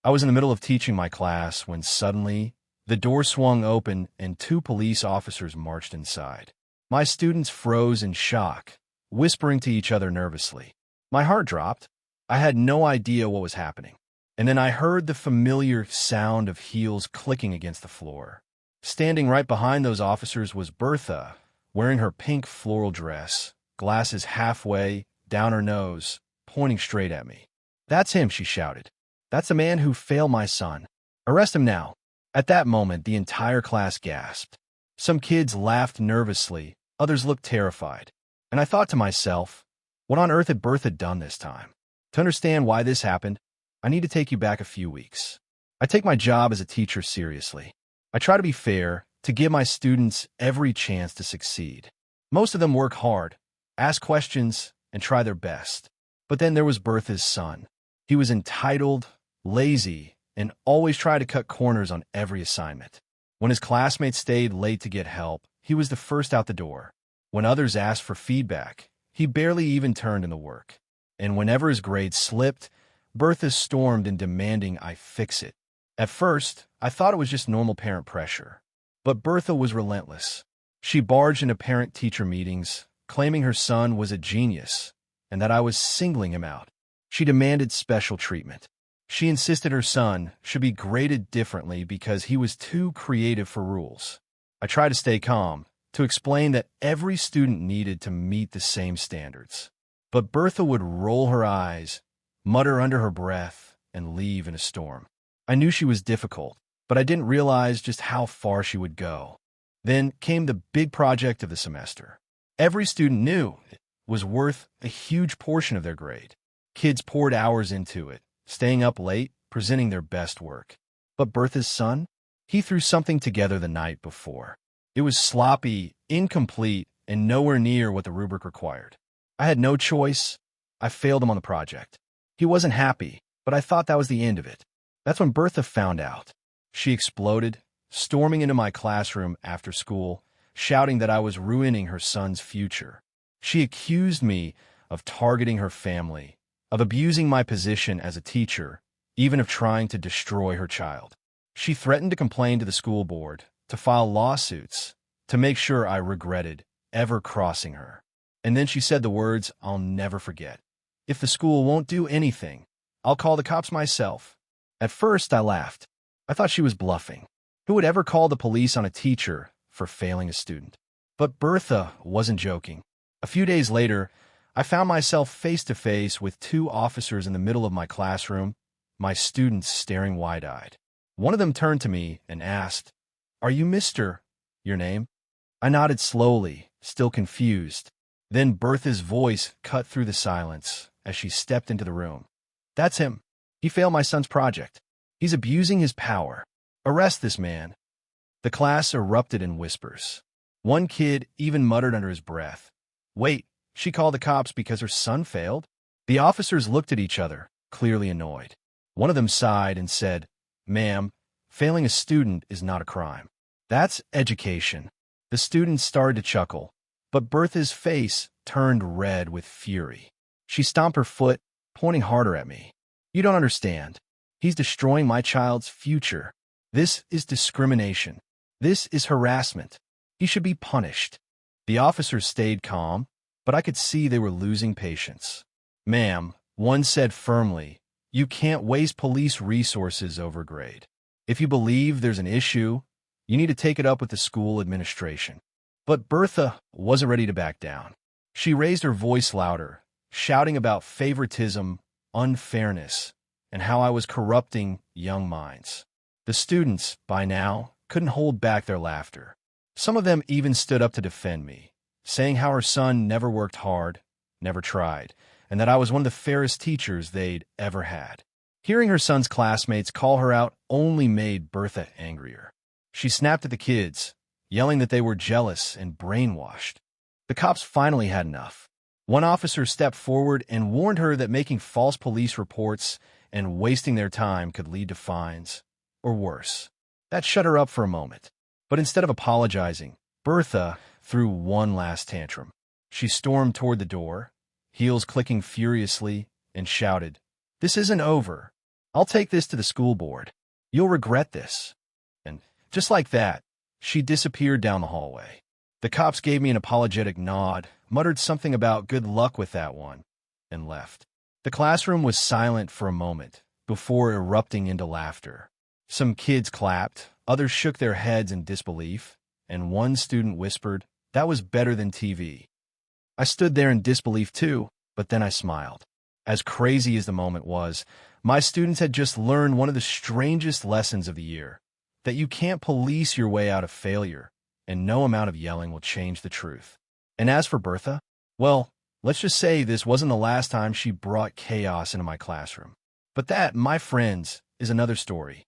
I was in the middle of teaching my class when suddenly the door swung open and two police officers marched inside. My students froze in shock, whispering to each other nervously. My heart dropped. I had no idea what was happening. And then I heard the familiar sound of heels clicking against the floor. Standing right behind those officers was Bertha, wearing her pink floral dress, glasses halfway down her nose, pointing straight at me. "That's him," she shouted. "That's the man who failed my son. Arrest him now." At that moment, the entire class gasped. Some kids laughed nervously, others looked terrified. And I thought to myself, what on earth had Bertha done this time? To understand why this happened, I need to take you back a few weeks. I take my job as a teacher seriously. I try to be fair, to give my students every chance to succeed. Most of them work hard, ask questions, and try their best. But then there was Bertha's son. He was entitled, lazy, and always tried to cut corners on every assignment. When his classmates stayed late to get help, he was the first out the door. When others asked for feedback, he barely even turned in the work. And whenever his grades slipped, Bertha stormed in demanding I fix it. At first, I thought it was just normal parent pressure. But Bertha was relentless. She barged into parent-teacher meetings, claiming her son was a genius and that I was singling him out. She demanded special treatment. She insisted her son should be graded differently because he was too creative for rules. I tried to stay calm, to explain that every student needed to meet the same standards. But Bertha would roll her eyes, mutter under her breath, and leave in a storm. I knew she was difficult, but I didn't realize just how far she would go. Then came the big project of the semester. Every student knew it was worth a huge portion of their grade. Kids poured hours into it, staying up late, presenting their best work. But Bertha's son? He threw something together the night before. It was sloppy, incomplete, and nowhere near what the rubric required. I had no choice. I failed him on the project. He wasn't happy, but I thought that was the end of it. That's when Bertha found out. She exploded, storming into my classroom after school, shouting that I was ruining her son's future. She accused me of targeting her family, of abusing my position as a teacher, even of trying to destroy her child. She threatened to complain to the school board, to file lawsuits, to make sure I regretted ever crossing her. And then she said the words I'll never forget. "If the school won't do anything, I'll call the cops myself." At first, I laughed. I thought she was bluffing. Who would ever call the police on a teacher for failing a student? But Bertha wasn't joking. A few days later, I found myself face to face with two officers in the middle of my classroom, my students staring wide-eyed. One of them turned to me and asked, "Are you Mr. your name?" I nodded slowly, still confused. Then Bertha's voice cut through the silence as she stepped into the room. "That's him. He failed my son's project. He's abusing his power. Arrest this man." The class erupted in whispers. One kid even muttered under his breath, "Wait, she called the cops because her son failed?" The officers looked at each other, clearly annoyed. One of them sighed and said, "Ma'am, failing a student is not a crime. That's education." The students started to chuckle, but Bertha's face turned red with fury. She stomped her foot, pointing harder at me. "You don't understand. He's destroying my child's future. This is discrimination. This is harassment. He should be punished." The officers stayed calm, but I could see they were losing patience. "Ma'am," one said firmly, "you can't waste police resources over grade. If you believe there's an issue, you need to take it up with the school administration." But Bertha wasn't ready to back down. She raised her voice louder, shouting about favoritism, unfairness, and how I was corrupting young minds. The students, by now, couldn't hold back their laughter. Some of them even stood up to defend me, saying how her son never worked hard, never tried, and that I was one of the fairest teachers they'd ever had. Hearing her son's classmates call her out only made Bertha angrier. She snapped at the kids, yelling that they were jealous and brainwashed. The cops finally had enough. One officer stepped forward and warned her that making false police reports and wasting their time could lead to fines, or worse. That shut her up for a moment. But instead of apologizing, Bertha threw one last tantrum. She stormed toward the door, heels clicking furiously, and shouted, "This isn't over. I'll take this to the school board. You'll regret this." And just like that, she disappeared down the hallway. The cops gave me an apologetic nod, muttered something about good luck with that one, and left. The classroom was silent for a moment before erupting into laughter. Some kids clapped, others shook their heads in disbelief, and one student whispered, "That was better than TV." I stood there in disbelief too, but then I smiled. As crazy as the moment was, my students had just learned one of the strangest lessons of the year, that you can't police your way out of failure, and no amount of yelling will change the truth. And as for Bertha, well, let's just say this wasn't the last time she brought chaos into my classroom. But that, my friends, is another story.